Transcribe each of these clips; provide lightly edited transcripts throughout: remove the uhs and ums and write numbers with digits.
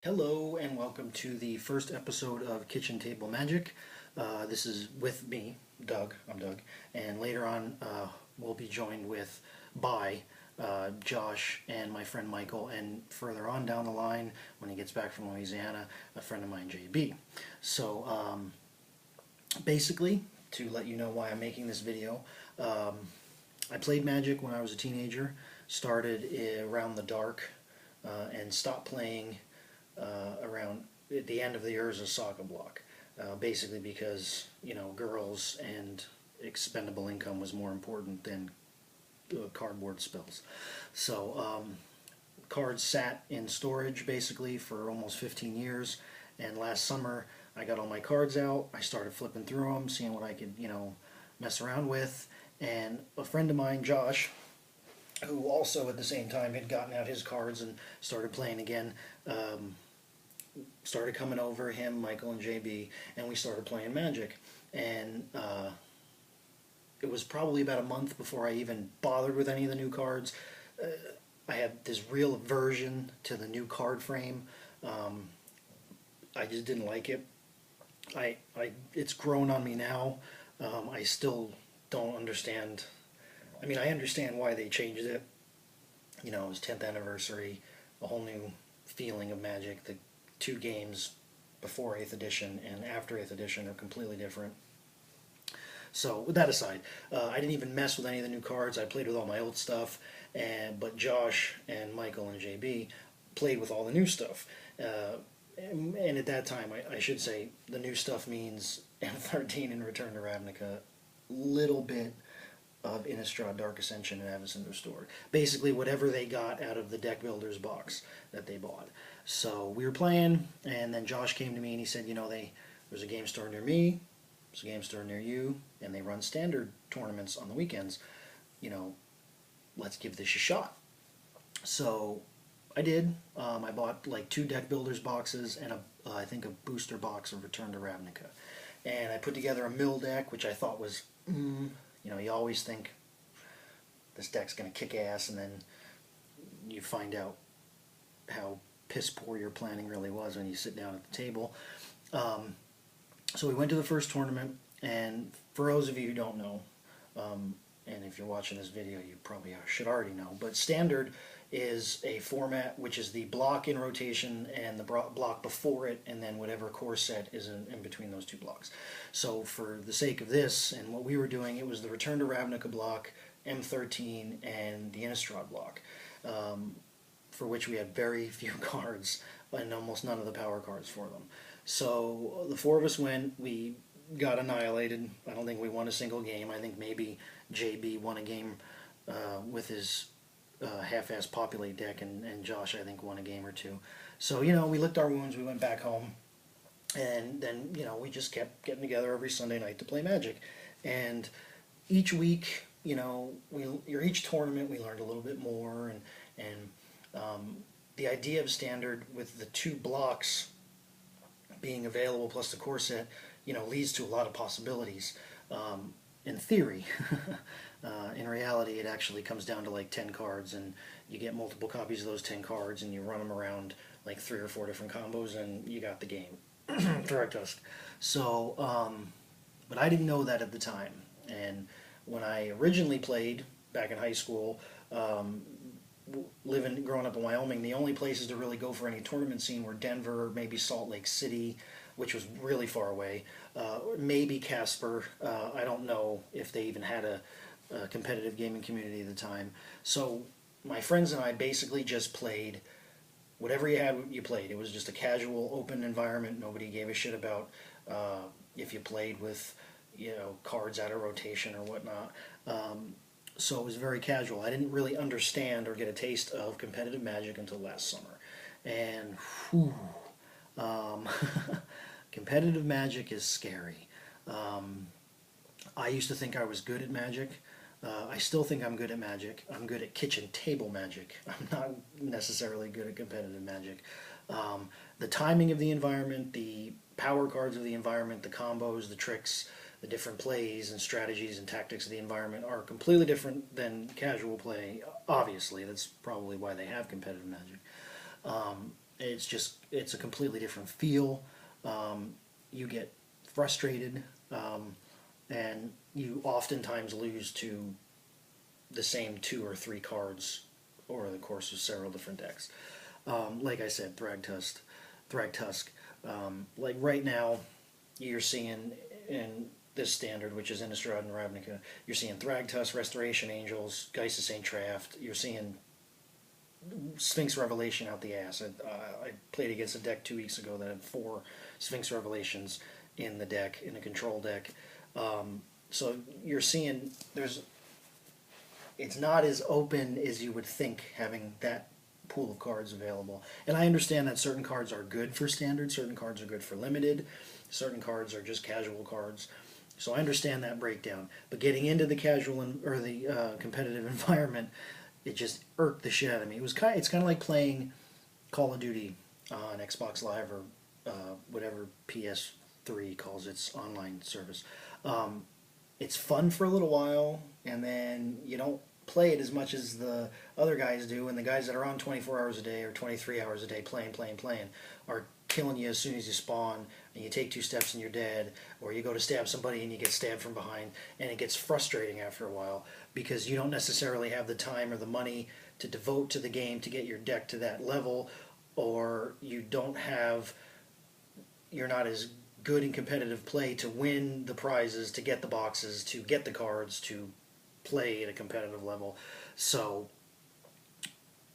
Hello and welcome to the first episode of Kitchen Table Magic. This is with me, Doug. I'm Doug, and later on we'll be joined by Josh and my friend Michael, and further on down the line, when he gets back from Louisiana, a friend of mine, JB. So basically, to let you know why I'm making this video, I played Magic when I was a teenager. Started around the dark and stopped playing around at the end of the Urza Saga block, basically because girls and expendable income was more important than cardboard spells. So cards sat in storage basically for almost 15 years, and last summer I got all my cards out. I started flipping through them, seeing what I could mess around with, and a friend of mine, Josh, who also at the same time had gotten out his cards and started playing again, started coming over, him, Michael, and JB, and we started playing Magic. And it was probably about a month before I even bothered with any of the new cards. I had this real aversion to the new card frame. I just didn't like it. It's grown on me now. I still don't understand. I mean, I understand why they changed it. It was 10th anniversary, a whole new feeling of Magic. The two games before 8th edition and after 8th edition are completely different. So with that aside, I didn't even mess with any of the new cards. I played with all my old stuff, but Josh and Michael and JB played with all the new stuff. And at that time, I should say, the new stuff means M13 and Return to Ravnica, little bit of Innistrad Dark Ascension and Avacyn Restored. Basically, whatever they got out of the Deck Builders box that they bought. So we were playing, and then Josh came to me and he said, there's a game store near me, there's a game store near you, and they run standard tournaments on the weekends. Let's give this a shot. So I did. I bought like 2 Deck Builders boxes and I think a booster box of Return to Ravnica. And I put together a mill deck, which I thought was, you always think this deck's going to kick ass, and then you find out how piss poor your planning really was when you sit down at the table. So we went to the first tournament, and for those of you who don't know, and if you're watching this video you probably should already know, but Standard is a format which is the block in rotation and the block before it, and then whatever core set is in between those two blocks. So for the sake of this and what we were doing, it was the Return to Ravnica block, M13, and the Innistrad block, for which we had very few cards and almost none of the power cards for them. So the 4 of us went, we got annihilated. I don't think we won a single game. I think maybe JB won a game with his half-ass Populate deck, and Josh, I think, won a game or 2. So, we licked our wounds, we went back home, and then, we just kept getting together every Sunday night to play Magic. And each week, each tournament we learned a little bit more, and the idea of Standard with the 2 blocks being available plus the core set, leads to a lot of possibilities. In theory. In reality, it actually comes down to like 10 cards, and you get multiple copies of those 10 cards, and you run them around like 3 or 4 different combos, and you got the game. Correct us. So, but I didn't know that at the time. And when I originally played back in high school, growing up in Wyoming, the only places to really go for any tournament scene were Denver, maybe Salt Lake City, which was really far away, maybe Casper. I don't know if they even had a competitive gaming community at the time. So my friends and I basically just played whatever you had, you played. It was just a casual, open environment. Nobody gave a shit about if you played with cards out of rotation or whatnot. So it was very casual. I didn't really understand or get a taste of competitive Magic until last summer. And whew, competitive Magic is scary. I used to think I was good at Magic. I still think I'm good at Magic. I'm good at kitchen table Magic. I'm not necessarily good at competitive Magic. The timing of the environment, the power cards of the environment, the combos, the tricks, the different plays and strategies and tactics of the environment are completely different than casual play. Obviously, that's probably why they have competitive Magic. it's a completely different feel. You get frustrated, and you oftentimes lose to the same 2 or 3 cards over the course of several different decks. Like I said, Thragtusk. Like right now, you're seeing in this standard, which is Innistrad and Ravnica, you're seeing Thragtusk, Restoration Angels, Geist of St. Traft. You're seeing Sphinx Revelation out the ass. I played against a deck 2 weeks ago that had 4 Sphinx Revelations in the deck, in a control deck. So you're seeing it's not as open as you would think having that pool of cards available. And I understand that certain cards are good for standard, certain cards are good for limited, certain cards are just casual cards. So I understand that breakdown. But getting into the casual or the competitive environment, it just irked the shit out of me. It's kind of like playing Call of Duty on Xbox Live or whatever PS3 calls its online service. It's fun for a little while, and then you don't play it as much as the other guys do, and the guys that are on 24 hours a day or 23 hours a day playing are killing you as soon as you spawn, and you take 2 steps and you're dead, or you go to stab somebody and you get stabbed from behind, and it gets frustrating after a while because you don't necessarily have the time or the money to devote to the game to get your deck to that level, or you're not as good in competitive play to win the prizes, to get the boxes, to get the cards, to play at a competitive level. So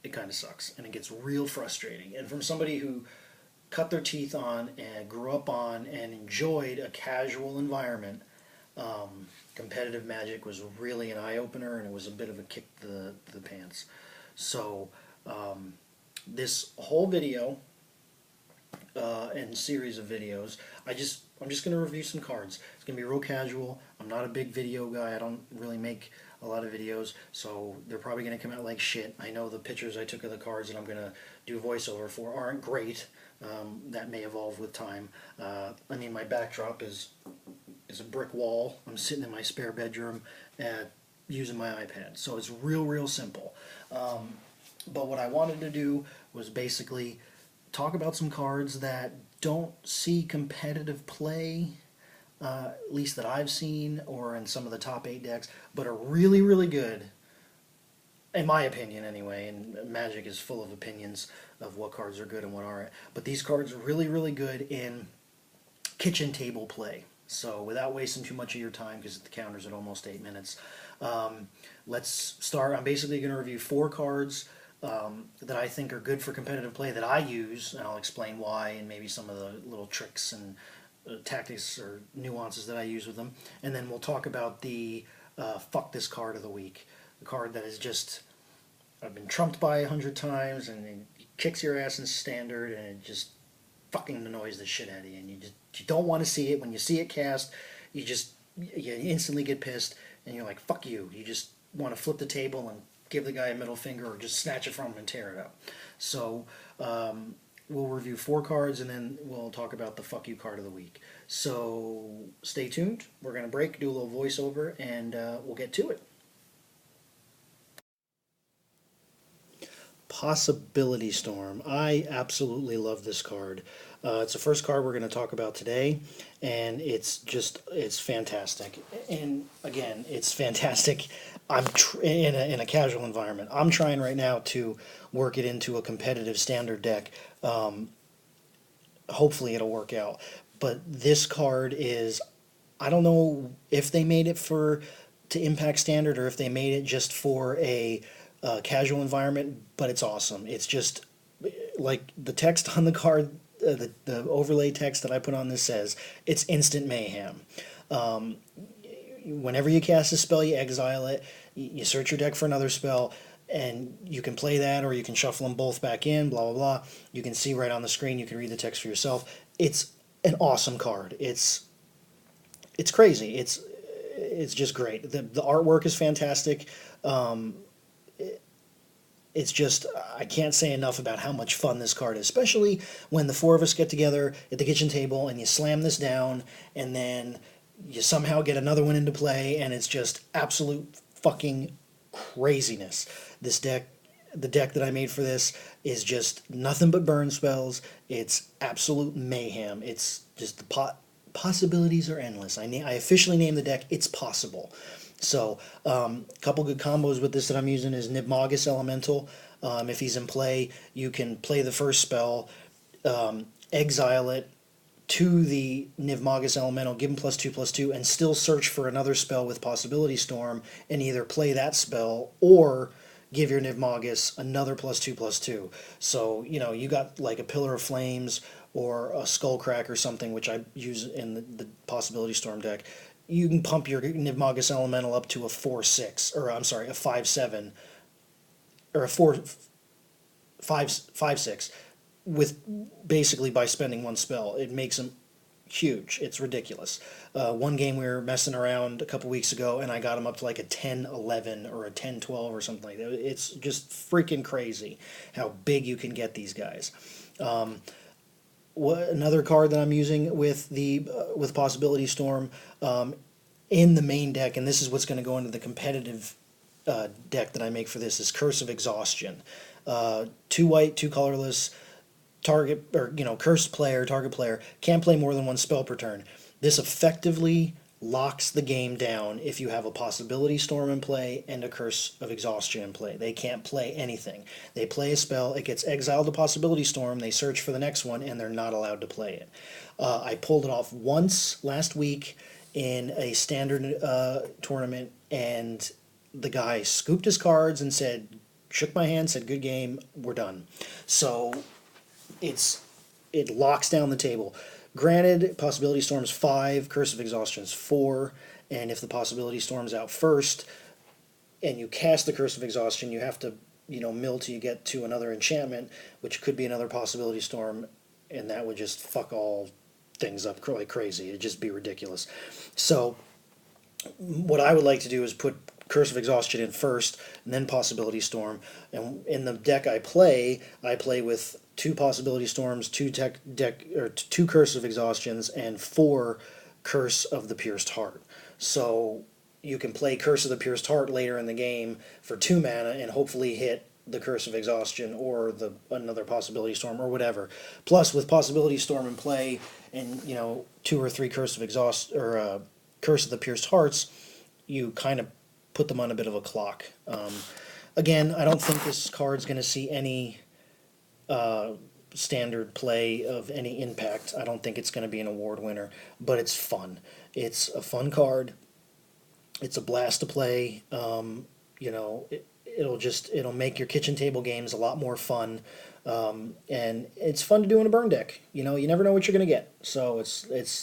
it kind of sucks, and it gets real frustrating. And from somebody who cut their teeth on and grew up on and enjoyed a casual environment, competitive Magic was really an eye-opener, and it was a bit of a kick to the pants. So this whole video and series of videos, I'm just going to review some cards. It's going to be real casual. I'm not a big video guy. I don't really make a lot of videos, so they're probably going to come out like shit. I know the pictures I took of the cards that I'm going to do voiceover for aren't great. That may evolve with time. My backdrop is a brick wall. I'm sitting in my spare bedroom using my iPad, so it's real simple. But what I wanted to do was basically talk about some cards that don't see competitive play, at least that I've seen, or in some of the top 8 decks, but are really good, in my opinion anyway, and Magic is full of opinions of what cards are good and what aren't, but these cards are really good in kitchen table play. So without wasting too much of your time, because the counter's at almost 8 minutes, let's start. I'm basically going to review 4 cards that I think are good for competitive play that I use, and I'll explain why and maybe some of the little tricks and tactics or nuances that I use with them. And then we'll talk about the fuck this card of the week. The card that is just, I've been trumped by 100 times, and it kicks your ass in standard, and it just fucking annoys the shit out of you, and you don't want to see it. When you see it cast, you instantly get pissed, and you're like, fuck you. You just want to flip the table and give the guy a middle finger, or just snatch it from him and tear it up. So we'll review 4 cards, and then we'll talk about the fuck you card of the week. So stay tuned. We're going to break, do a little voiceover, and we'll get to it. Possibility Storm. I absolutely love this card. It's the first card we're going to talk about today, and it's fantastic. And again, it's fantastic. I'm in a casual environment. I'm trying right now to work it into a competitive standard deck. Hopefully it'll work out. But this card is, I don't know if they made it to impact standard, or if they made it just for a casual environment, but it's awesome. It's just like the text on the card, the overlay text that I put on this says, it's instant mayhem. Whenever you cast a spell, you exile it, you search your deck for another spell, and you can play that, or you can shuffle them both back in, blah, blah, blah. You can see right on the screen, you can read the text for yourself. It's an awesome card. It's crazy. It's just great. The artwork is fantastic. It's just, I can't say enough about how much fun this card is, especially when the 4 of us get together at the kitchen table and you slam this down, and then you somehow get another one into play, and it's just absolute fucking craziness. This deck The deck that I made for this is just nothing but burn spells. It's absolute mayhem. It's just possibilities are endless. I officially named the deck It's Possible. So, a couple good combos with this that I'm using is Nibmagus Elemental. If he's in play, you can play the first spell, exile it to the Nivmagus Elemental, give him +2/+2, and still search for another spell with Possibility Storm, and either play that spell or give your Nivmagus another +2/+2. So, you got like a Pillar of Flames or a Skullcrack or something, which I use in the Possibility Storm deck. You can pump your Nivmagus Elemental up to a 4/6, or I'm sorry, a 5/7, or a 4/5/6, with basically by spending one spell. It makes him huge. It's ridiculous. One game we were messing around a couple weeks ago, and I got him up to like a 10/11 or a 10/12 or something like that. It's just freaking crazy how big you can get these guys. Another card that I'm using with with Possibility Storm, in the main deck, and this is what's going to go into the competitive deck that I make for this, is Curse of Exhaustion. 2 white, 2 colorless. Target, or cursed player, target player can't play more than one spell per turn. This effectively locks the game down if you have a Possibility Storm in play and a Curse of Exhaustion in play. They can't play anything. They play a spell, it gets exiled to Possibility Storm, they search for the next one, and they're not allowed to play it. I pulled it off once last week in a standard tournament, and the guy scooped his cards and shook my hand, said, "Good game, we're done." So it locks down the table. Granted, Possibility Storm's 5, Curse of Exhaustion's 4, and if the Possibility Storm's out first and you cast the Curse of Exhaustion, you have to mill till you get to another enchantment, which could be another Possibility Storm, and that would just fuck all things up like crazy. It'd just be ridiculous. So what I would like to do is put Curse of Exhaustion in first, and then Possibility Storm. And in the deck I play with 2 Possibility Storms, 2 Curse of Exhaustions, and 4 Curse of the Pierced Heart. So you can play Curse of the Pierced Heart later in the game for 2 mana and hopefully hit the Curse of Exhaustion or another Possibility Storm or whatever. Plus, with Possibility Storm in play and 2 or 3 Curse of Curse of the Pierced Hearts, you kind of put them on a bit of a clock. Again, I don't think this card's going to see any standard play of any impact. I don't think it's going to be an award winner, but it's fun. It's a fun card. It's a blast to play. It'll make your kitchen table games a lot more fun. And it's fun to do in a burn deck. You never know what you're going to get. So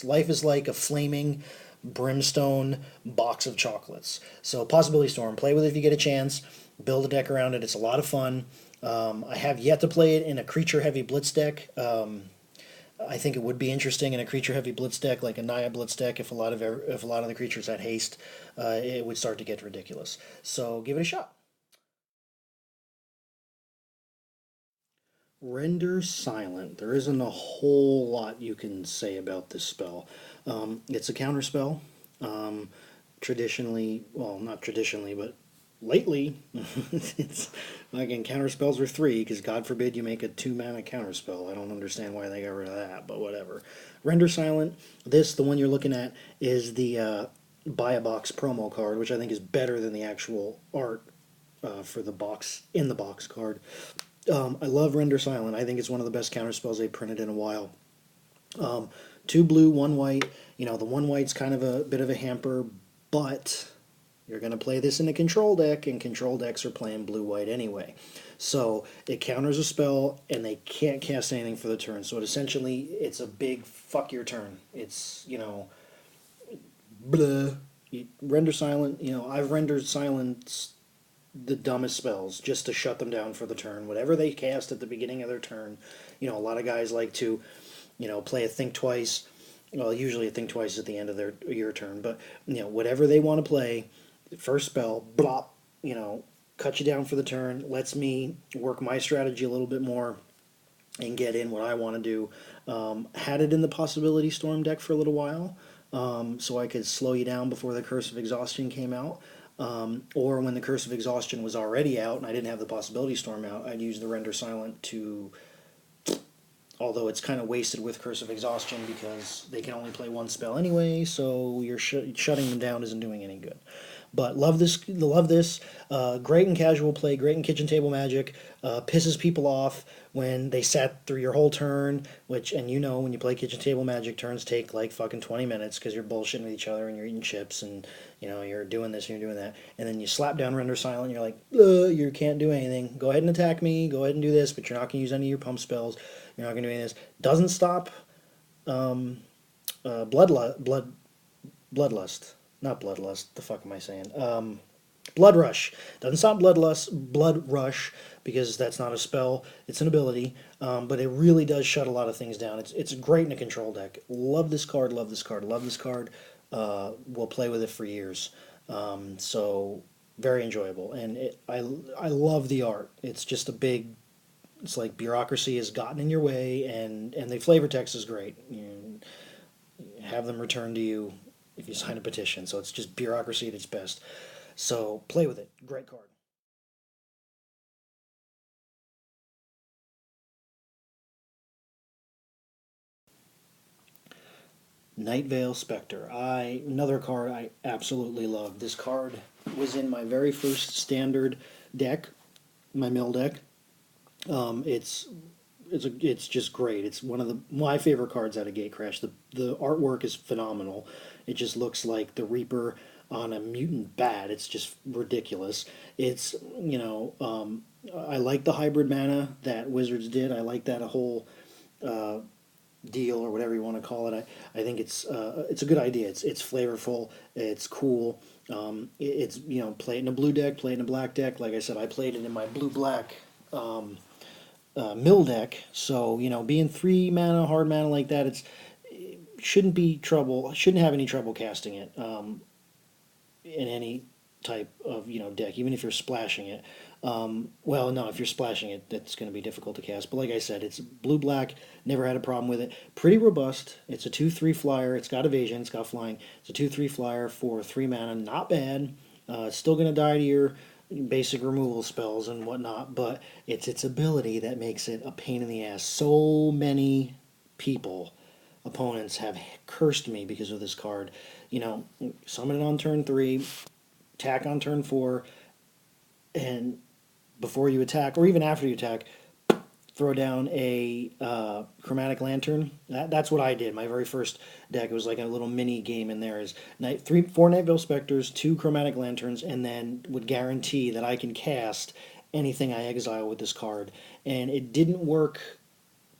life is like a flaming brimstone box of chocolates. So Possibility Storm, play with it if you get a chance. Build a deck around it. It's a lot of fun. I have yet to play it in a creature-heavy blitz deck. I think it would be interesting in a creature-heavy blitz deck, like a Naya blitz deck. If a lot of the creatures had haste, it would start to get ridiculous. So give it a shot. Render Silent. There isn't a whole lot you can say about this spell. It's a counter spell. Traditionally, well, not traditionally, but lately, it's like counter spells are 3, because God forbid you make a 2-mana counter spell. I don't understand why they got rid of that, but whatever. Render Silent. The one you're looking at, is the Buy a Box promo card, which I think is better than the actual art for the in the box card. I love Render Silent. I think it's one of the best counter spells they've printed in a while. 2 blue, 1 white. The 1 white's kind of a bit of a hamper, but you're going to play this in a control deck, and control decks are playing blue-white anyway. So it counters a spell, and they can't cast anything for the turn. So it's a big fuck your turn. It's, blah. Render Silent, I've rendered silence the dumbest spells just to shut them down for the turn. Whatever they cast at the beginning of their turn, a lot of guys like to, play a Think Twice. Well, usually a Think Twice at the end of your turn, but whatever they want to play, first spell, blop, cut you down for the turn, lets me work my strategy a little bit more and get in what I want to do. Had it in the Possibility Storm deck for a little while, so I could slow you down before the Curse of Exhaustion came out. Or when the Curse of Exhaustion was already out and I didn't have the Possibility Storm out, I'd use the Render Silent to, although it's kind of wasted with Curse of Exhaustion because they can only play one spell anyway, so you're shutting them down isn't doing any good. But love this, love this. Great in casual play, great in kitchen table Magic. Pisses people off when they sat through your whole turn, which, and you know, when you play kitchen table Magic, turns take like fucking 20 minutes because you're bullshitting with each other and you're eating chips and, you know, you're doing this and you're doing that. And then you slap down Render Silent and you're like, you can't do anything. Go ahead and attack me, go ahead and do this, but you're not going to use any of your pump spells. You're not going to do any of this. Doesn't stop Bloodlust. Not Bloodlust. The fuck am I saying? Blood Rush. Doesn't stop Blood Rush, because that's not a spell. It's an ability. But it really does shut a lot of things down. It's great in a control deck. Love this card, love this card, love this card. We'll play with it for years. So, very enjoyable. And I love the art. It's just a big... It's like bureaucracy has gotten in your way, and the flavor text is great. You have them returned to you if you sign a petition. So it's just bureaucracy at its best. So play with it. Great card. Nightveil Spectre. Another card I absolutely love. This card was in my very first standard deck, my mill deck. It's just great. It's one of my favorite cards out of Gatecrash. The artwork is phenomenal. It just looks like the Reaper on a mutant bat. It's just ridiculous. It's, I like the hybrid mana that Wizards did. I like that whole deal, or whatever you want to call it. I think it's a good idea. It's flavorful. It's cool. It's play it in a blue deck, play it in a black deck. Like I said, I played it in my blue black mill deck. So being 3 mana, hard mana like that, it shouldn't have any trouble casting it in any type of deck, even if you're splashing it. Well, no, if you're splashing it, that's going to be difficult to cast. But like I said, it's blue-black, never had a problem with it. Pretty robust. It's a 2/3 flyer. It's got evasion, it's got flying. It's a 2/3 flyer for 3 mana. Not bad. It's still going to die to your basic removal spells and whatnot, but it's its ability that makes it a pain in the ass. So many opponents have cursed me because of this card. Summon it on turn 3, attack on turn 4, and before you attack, or even after you attack, throw down a Chromatic Lantern. That's what I did. My very first deck, it was like a little mini game in there. Is 4 Nightveil Specters, 2 Chromatic Lanterns, and then would guarantee that I can cast anything I exile with this card. And it didn't work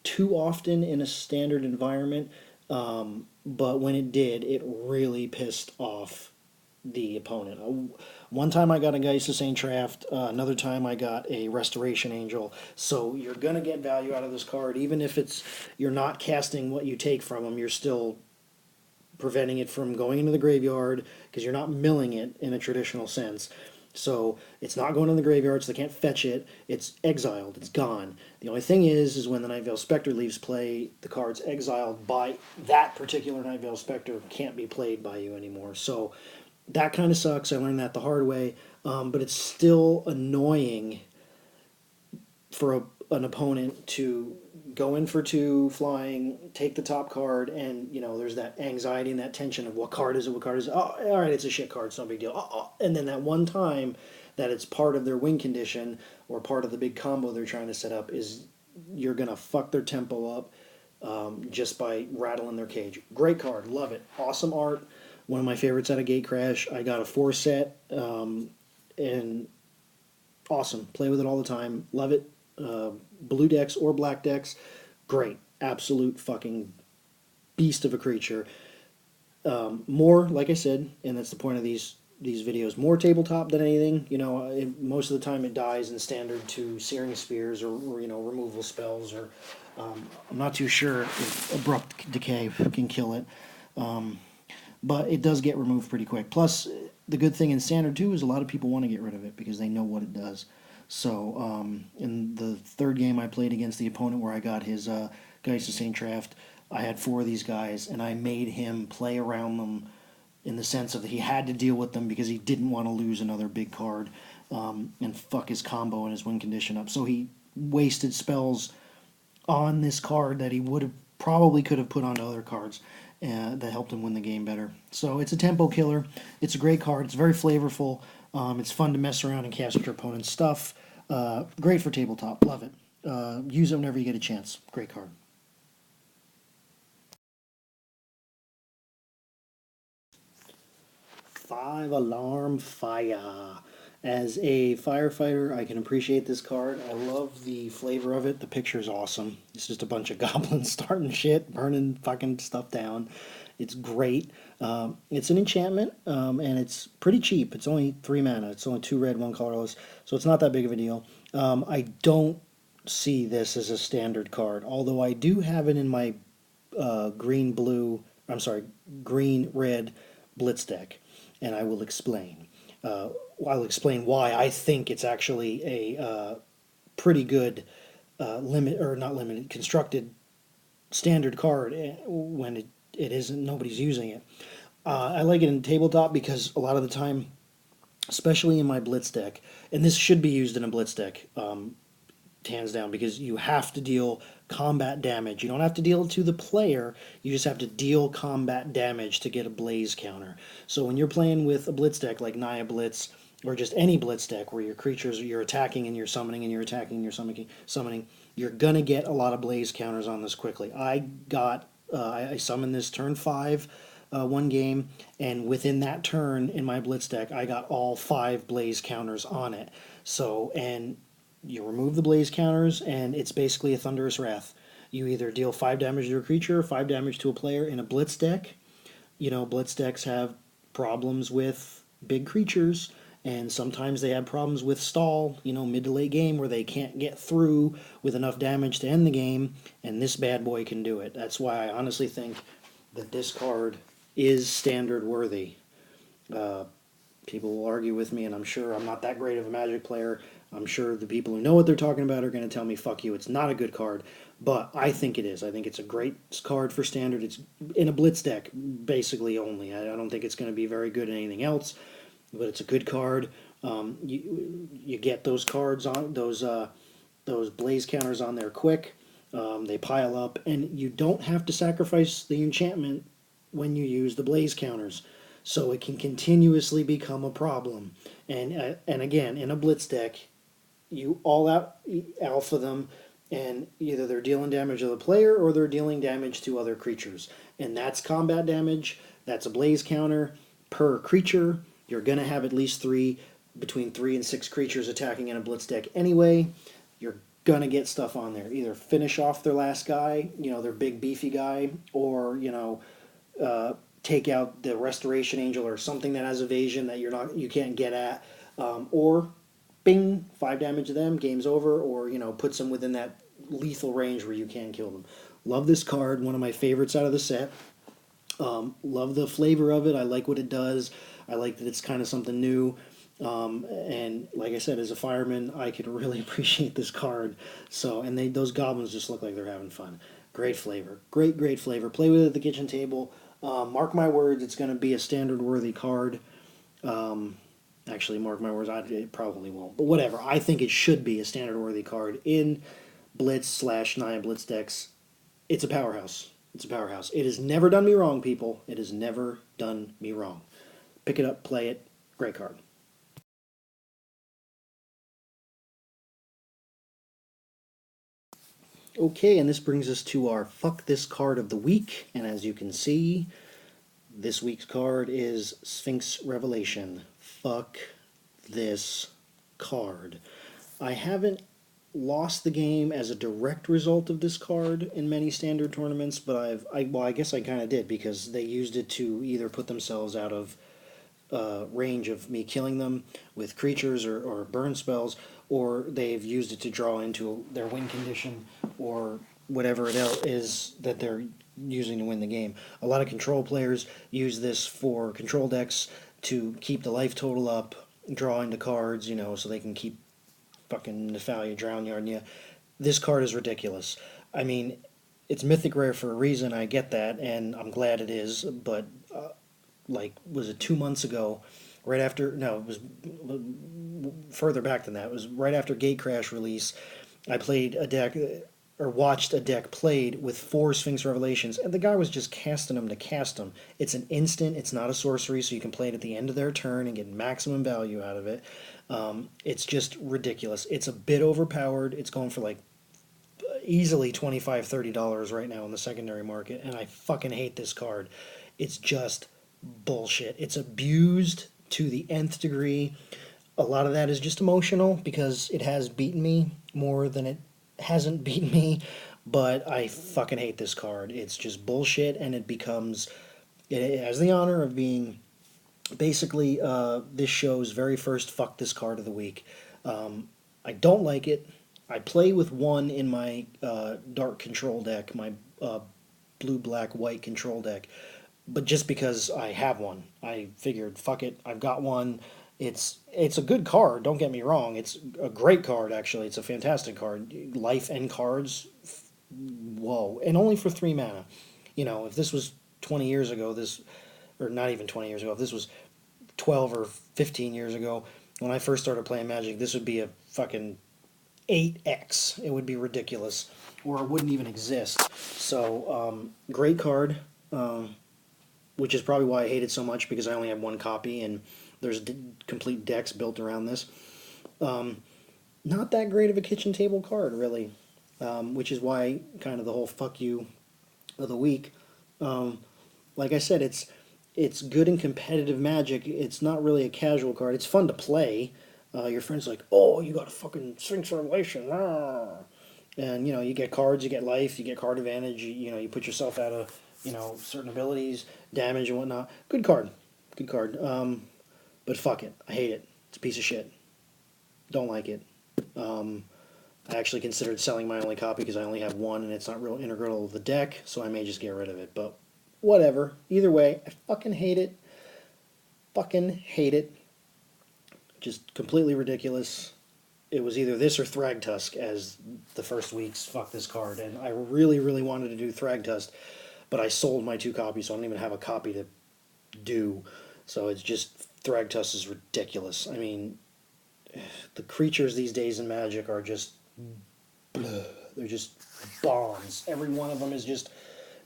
too often in a standard environment, but when it did, it really pissed off the opponent. One time I got a Geist of St. Traft, another time I got a Restoration Angel. So you're going to get value out of this card, even if you're not casting what you take from them, you're still preventing it from going into the graveyard, because you're not milling it in a traditional sense. So it's not going in the graveyard, so they can't fetch it. It's exiled. It's gone. The only thing is when the Nightveil Spectre leaves play, the cards exiled by that particular Nightveil Spectre can't be played by you anymore. So that kind of sucks. I learned that the hard way. But it's still annoying for an opponent to go in for 2 flying, take the top card, and there's that anxiety and that tension of what card is it? Oh, all right, it's a shit card. It's no big deal. And then that one time that it's part of their win condition or part of the big combo they're trying to set up is you're gonna fuck their tempo up just by rattling their cage. Great card, love it. Awesome art. One of my favorites out of Gatecrash. I got a 4 set, and awesome. Play with it all the time. Love it. Blue decks or black decks, great. Absolute fucking beast of a creature. More, like I said, and that's the point of these videos, more tabletop than anything. Most of the time it dies in standard to Searing Spears or removal spells, or I'm not too sure if Abrupt Decay can kill it. But it does get removed pretty quick. Plus, the good thing in Standard, too, is a lot of people want to get rid of it because they know what it does. So, in the 3rd game I played against the opponent where I got his Geist of St. Traft, I had 4 of these guys, and I made him play around them in the sense of that he had to deal with them because he didn't want to lose another big card and fuck his combo and his win condition up. So he wasted spells on this card that he would have probably could have put onto other cards that helped him win the game better. So it's a tempo killer. It's a great card. It's very flavorful. It's fun to mess around and cast your opponent's stuff. Great for tabletop. Love it. Use it whenever you get a chance. Great card. Five Alarm Fire. As a firefighter, I can appreciate this card. I love the flavor of it. The picture is awesome. It's just a bunch of goblins starting shit, burning fucking stuff down. It's great. It's an enchantment, and it's pretty cheap. It's only 3 mana. It's only 2 red, 1 colorless, so it's not that big of a deal. I don't see this as a standard card, although I do have it in my green red blitz deck, and I will explain. I'll explain why I think it's actually a pretty good constructed standard card when it isn't, nobody's using it. I like it in tabletop because a lot of the time, especially in my blitz deck, and this should be used in a blitz deck, hands down, because you have to deal combat damage. You don't have to deal it to the player, you just have to deal combat damage to get a blaze counter. So when you're playing with a blitz deck like Naya Blitz, or just any blitz deck where your creatures, you're attacking and you're summoning and you're attacking and you're summoning, you're gonna get a lot of blaze counters on this quickly. I summoned this turn 5 one game, and within that turn in my blitz deck, I got all 5 blaze counters on it. So, and you remove the blaze counters, and it's basically a Thunderous Wrath. You either deal 5 damage to a creature, 5 damage to a player in a blitz deck. You know, blitz decks have problems with big creatures, and sometimes they have problems with stall, mid to late game, where they can't get through with enough damage to end the game, and this bad boy can do it. That's why I honestly think that this card is standard worthy. People will argue with me, and I'm sure I'm not that great of a Magic player. I'm sure the people who know what they're talking about are going to tell me, fuck you, it's not a good card. But I think it is. I think it's a great card for standard. It's in a blitz deck, basically only. I don't think it's going to be very good in anything else, but it's a good card. You get those cards on, those blaze counters on there quick. They pile up, and you don't have to sacrifice the enchantment when you use the blaze counters. So it can continuously become a problem. And again, in a blitz deck, you all out alpha them, and either they're dealing damage to the player or they're dealing damage to other creatures. And that's combat damage. That's a blaze counter per creature. You're going to have at least between 3 and 6 creatures attacking in a blitz deck anyway. You're going to get stuff on there. Either finish off their last guy, their big beefy guy, or, take out the Restoration Angel or something that has evasion that you can't get at, or bing, 5 damage to them, game's over, or puts them within that lethal range where you can kill them. Love this card, one of my favorites out of the set. Love the flavor of it. I like what it does. I like that it's kind of something new. And like I said, as a fireman, I can really appreciate this card. So, and those goblins just look like they're having fun. Great flavor. Great flavor. Play with it at the kitchen table. Mark my words, it's going to be a standard-worthy card. Actually, mark my words, it probably won't. But whatever, I think it should be a standard-worthy card in Blitz/Naya Blitz decks. It's a powerhouse. It's a powerhouse. It has never done me wrong, people. It has never done me wrong. Pick it up, play it. Great card. Okay, and this brings us to our Fuck This Card of the Week. And as you can see, this week's card is Sphinx Revelation. Fuck this card. I haven't lost the game as a direct result of this card in many standard tournaments, but I guess I kind of did, because they used it to either put themselves out of range of me killing them with creatures or burn spells, or they've used it to draw into their win condition, or whatever it is that they're using to win the game. A lot of control players use this for control decks to keep the life total up, draw into cards, so they can keep fucking Nephalia, Drown Yarn. This card is ridiculous. I mean, it's mythic rare for a reason, I get that, and I'm glad it is, but like, was it 2 months ago? Right after, no, it was further back than that. It was right after Gatecrash release. I played a deck, or watched a deck played with 4 Sphinx Revelations, and the guy was just casting them to cast them. It's an instant, it's not a sorcery, so you can play it at the end of their turn and get maximum value out of it. It's just ridiculous. It's a bit overpowered. It's going for like easily $25-$30 right now in the secondary market, and I fucking hate this card. It's just bullshit. It's abused to the nth degree. A lot of that is just emotional because it has beaten me more than it hasn't beaten me, but I fucking hate this card. It's just bullshit, and it has the honor of being basically this show's very first fuck this card of the week. I don't like it. I play with one in my dark control deck, my blue, black, white control deck, but just because I have one, I figured, fuck it, I've got one. It's a good card. Don't get me wrong. It's a great card, actually. It's a fantastic card. Life and cards, whoa, and only for 3 mana. If this was 20 years ago, or not even 20 years ago, if this was 12 or 15 years ago, when I first started playing Magic, this would be a fucking 8x. It would be ridiculous, or it wouldn't even exist. So, great card, which is probably why I hate it so much, because I only have one copy, and there's complete decks built around this. Not that great of a kitchen table card, really, which is why kind of the whole fuck you of the week. Like I said, it's good in competitive Magic. It's not really a casual card. It's fun to play. Your friend's like, oh, you got a fucking Sphinx Revelation. Ah. And, you get cards, you get life, you get card advantage, you put yourself out of, certain abilities, damage and whatnot. Good card. Good card. But fuck it. I hate it. It's a piece of shit. Don't like it. I actually considered selling my only copy because I only have one and it's not real integral to the deck, so I may just get rid of it. But whatever. Either way, I fucking hate it. Fucking hate it. Just completely ridiculous. It was either this or Thragtusk as the first week's fuck this card, and I really, really wanted to do Thragtusk, but I sold my 2 copies, so I don't even have a copy to do. So it's just, Thragtusk is ridiculous. I mean, the creatures these days in Magic are just, bleh. They're just bombs. Every one of them is just,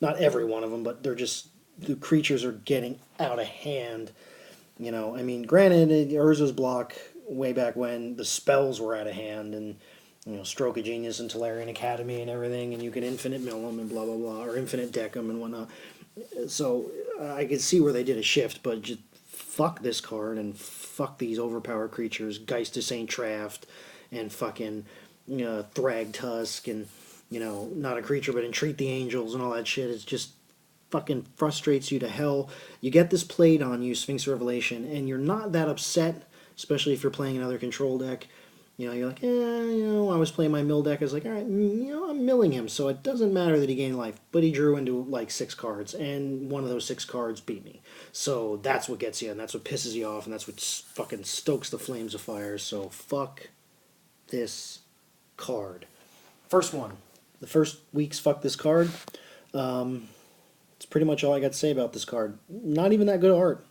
not every one of them, but the creatures are getting out of hand. I mean, granted, Urza's block way back when, the spells were out of hand, and, Stroke of Genius and Tolarian Academy and everything, and you can infinite mill them and blah, blah, blah, or infinite deck them and whatnot. So I could see where they did a shift, but just fuck this card and fuck these overpowered creatures, Geist of St. Traft and fucking Thragtusk and, not a creature but Entreat the Angels and all that shit. It's just fucking frustrates you to hell. You get this played on you, Sphinx Revelation, and you're not that upset, especially if you're playing another control deck. You're like, I was playing my mill deck. I was like, all right, I'm milling him, so it doesn't matter that he gained life. But he drew into like 6 cards, and one of those 6 cards beat me. So that's what gets you, and that's what pisses you off, and that's what fucking stokes the flames of fire. So fuck this card. First one. The first week's fuck this card. It's pretty much all I got to say about this card. Not even that good art.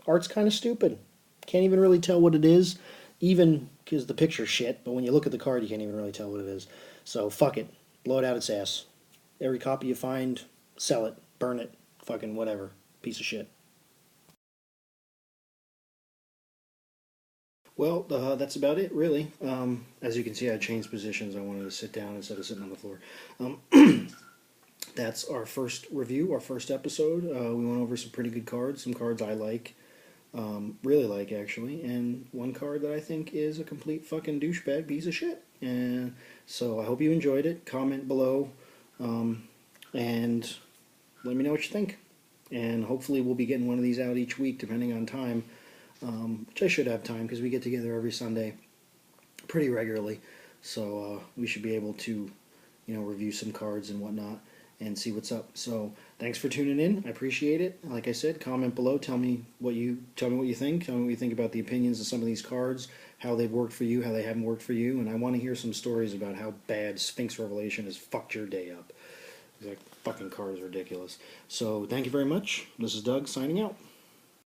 Art's kind of stupid. Can't even really tell what it is, even because the picture's shit, but when you look at the card, you can't even really tell what it is. So, fuck it. Blow it out its ass. Every copy you find, sell it, burn it, fucking whatever. Piece of shit. Well, that's about it, really. As you can see, I changed positions. I wanted to sit down instead of sitting on the floor. That's our first review, our first episode. We went over some pretty good cards, some cards I like. Really like, actually, and one card that I think is a complete fucking douchebag piece of shit. And so I hope you enjoyed it. Comment below, and let me know what you think. And hopefully we'll be getting one of these out each week, depending on time, which I should have time, because we get together every Sunday pretty regularly. So we should be able to, review some cards and whatnot and see what's up. So thanks for tuning in. I appreciate it. Like I said, comment below. Tell me what you think. Tell me what you think about the opinions of some of these cards, how they've worked for you, how they haven't worked for you, and I want to hear some stories about how bad Sphinx Revelation has fucked your day up. That fucking card is ridiculous. So thank you very much. This is Doug signing out.